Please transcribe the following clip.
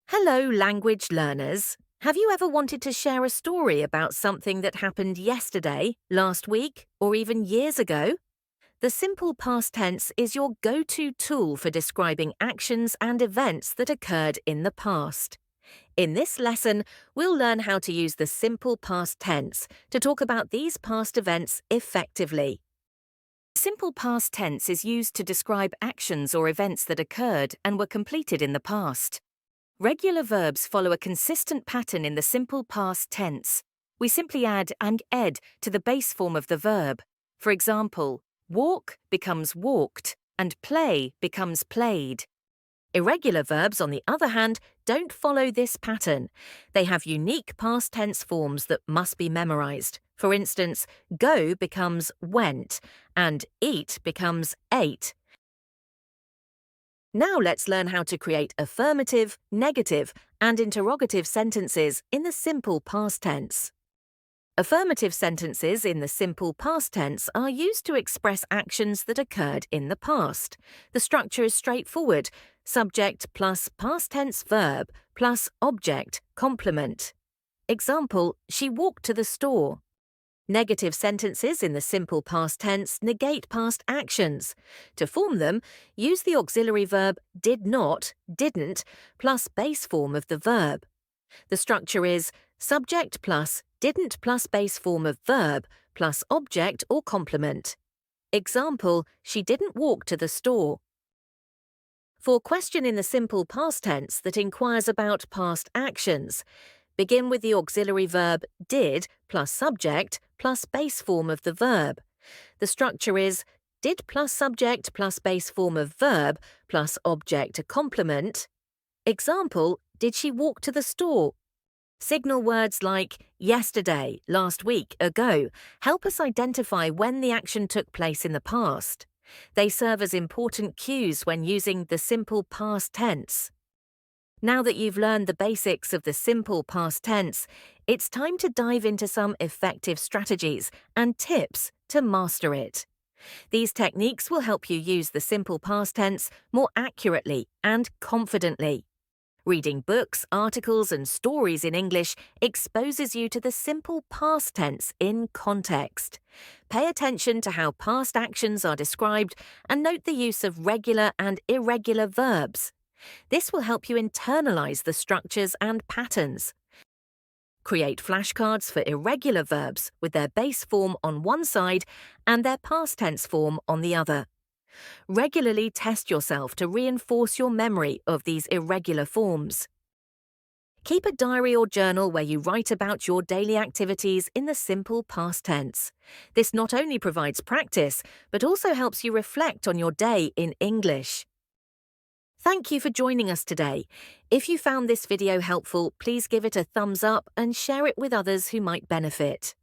Hello, language learners. Have you ever wanted to share a story about something that happened yesterday, last week, or even years ago? The simple past tense is your go-to tool for describing actions and events that occurred in the past. In this lesson, we'll learn how to use the simple past tense to talk about these past events effectively. Simple past tense is used to describe actions or events that occurred and were completed in the past. Regular verbs follow a consistent pattern in the simple past tense. We simply add and ed to the base form of the verb. For example, walk becomes walked and play becomes played. Irregular verbs, on the other hand, don't follow this pattern. They have unique past tense forms that must be memorized. For instance, go becomes went and eat becomes ate. Now let's learn how to create affirmative, negative, and interrogative sentences in the simple past tense. Affirmative sentences in the simple past tense are used to express actions that occurred in the past. The structure is straightforward: subject plus past tense verb plus object complement. Example, she walked to the store. Negative sentences in the simple past tense negate past actions. To form them, use the auxiliary verb did not, didn't, plus base form of the verb. The structure is subject plus didn't plus base form of verb plus object or complement. Example, she didn't walk to the store. For question in the simple past tense that inquires about past actions, begin with the auxiliary verb did plus subject plus base form of the verb. The structure is did plus subject plus base form of verb plus object to complement. Example, did she walk to the store? Signal words like yesterday, last week, ago help us identify when the action took place in the past. They serve as important cues when using the simple past tense. Now that you've learned the basics of the simple past tense, it's time to dive into some effective strategies and tips to master it. These techniques will help you use the simple past tense more accurately and confidently. Reading books, articles, and stories in English exposes you to the simple past tense in context. Pay attention to how past actions are described and note the use of regular and irregular verbs. This will help you internalize the structures and patterns. Create flashcards for irregular verbs with their base form on one side and their past tense form on the other. Regularly test yourself to reinforce your memory of these irregular forms. Keep a diary or journal where you write about your daily activities in the simple past tense. This not only provides practice, but also helps you reflect on your day in English. Thank you for joining us today. If you found this video helpful, please give it a thumbs up and share it with others who might benefit.